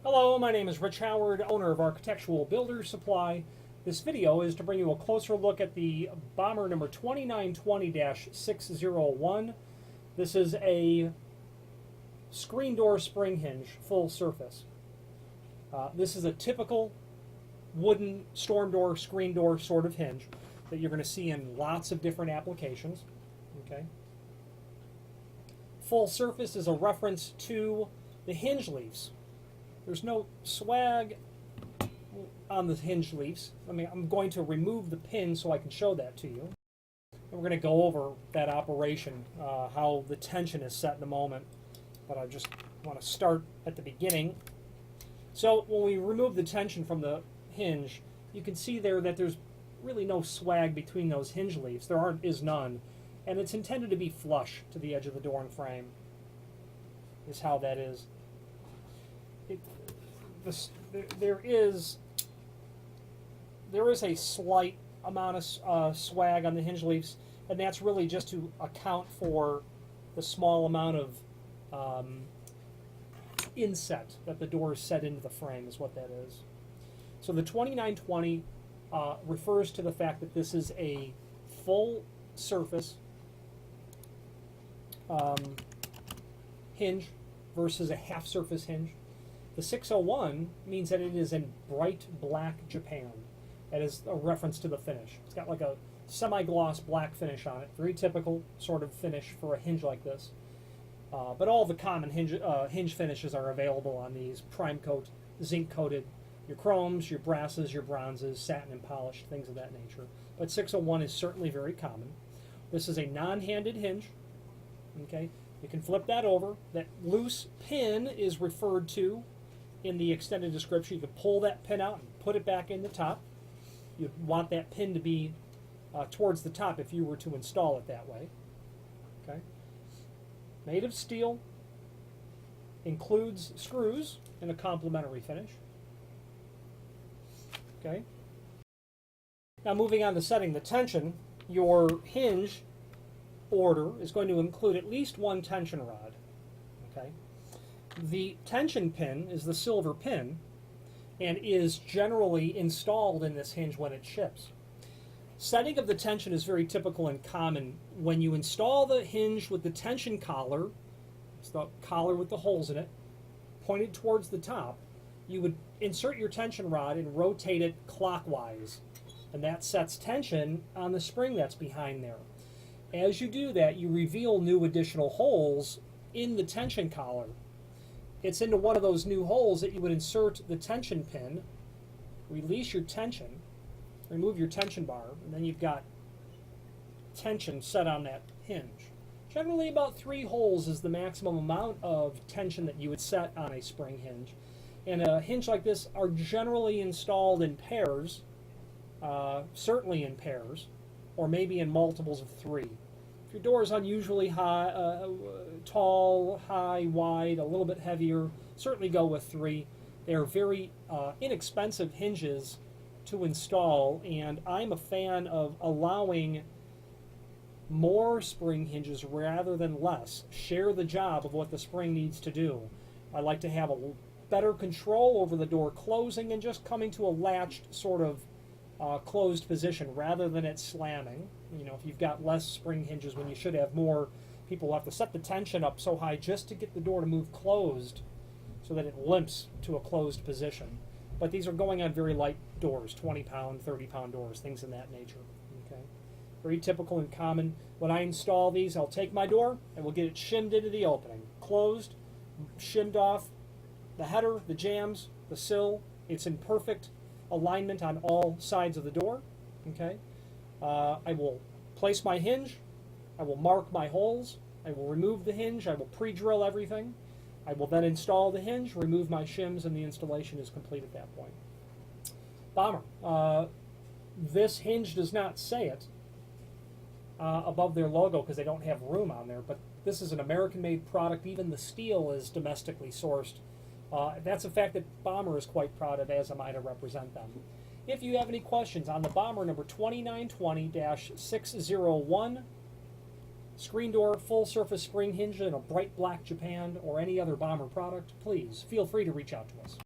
Hello, my name is Rich Howard, owner of Architectural Builder Supply. This video is to bring you a closer look at the Bommer number 2920-601. This is a screen door spring hinge, full surface. This is a typical wooden storm door, screen door sort of hinge that you're going to see in lots of different applications. Okay. Full surface is a reference to the hinge leaves. There's no swag on the hinge leaves. I'm going to remove the pin so I can show that to you. And we're going to go over that operation, how the tension is set in a moment. But I just want to start at the beginning. So when we remove the tension from the hinge, you can see there that there's really no swag between those hinge leaves. There is none. And it's intended to be flush to the edge of the door and frame, is how that is. There is a slight amount of swag on the hinge leaves, and that's really just to account for the small amount of inset that the door is set into the frame, is what that is. So the 2920 refers to the fact that this is a full surface hinge versus a half surface hinge. The 601 means that it is in bright black Japan. That is a reference to the finish. It's got like a semi-gloss black finish on it. Very typical sort of finish for a hinge like this. But all the common hinge finishes are available on these: prime coat, zinc coated, your chromes, your brasses, your bronzes, satin and polished, things of that nature. But 601 is certainly very common. This is a non-handed hinge. Okay, you can flip that over. That loose pin is referred to in the extended description. You can pull that pin out and put it back in the top. You want that pin to be towards the top if you were to install it that way. Okay. Made of steel, includes screws in a complementary finish. Okay. Now moving on to setting the tension, your hinge order is going to include at least one tension rod. Okay. The tension pin is the silver pin and is generally installed in this hinge when it ships. Setting of the tension is very typical and common. When you install the hinge with the tension collar, it's the collar with the holes in it, pointed towards the top, you would insert your tension rod and rotate it clockwise. And that sets tension on the spring that's behind there. As you do that, you reveal new additional holes in the tension collar. It's into one of those new holes that you would insert the tension pin, release your tension, remove your tension bar, and then you've got tension set on that hinge. Generally about 3 holes is the maximum amount of tension that you would set on a spring hinge. And a hinge like this are generally installed in pairs, certainly in pairs, or maybe in multiples of 3. If your door is unusually high, tall, high, wide, a little bit heavier, certainly go with 3. They are very inexpensive hinges to install, and I'm a fan of allowing more spring hinges rather than less. Share the job of what the spring needs to do. I like to have a better control over the door closing and just coming to a latched sort of closed position rather than it slamming. You know, if you've got less spring hinges when you should have more, people will have to set the tension up so high just to get the door to move closed so that it limps to a closed position. But these are going on very light doors, 20-pound, 30-pound doors, things in that nature. Okay, very typical and common. When I install these, I'll take my door and we'll get it shimmed into the opening. Closed, shimmed off, the header, the jambs, the sill. It's in perfect alignment on all sides of the door. Okay, I will place my hinge, I will mark my holes, I will remove the hinge, I will pre-drill everything, I will then install the hinge, remove my shims, and the installation is complete at that point. Bommer. This hinge does not say it above their logo because they don't have room on there, but this is an American-made product. Even the steel is domestically sourced. That's a fact that Bommer is quite proud of, as am I to represent them. If you have any questions on the Bommer number 2920-601, screen door, full surface spring hinge in a bright black Japan, or any other Bommer product, please feel free to reach out to us.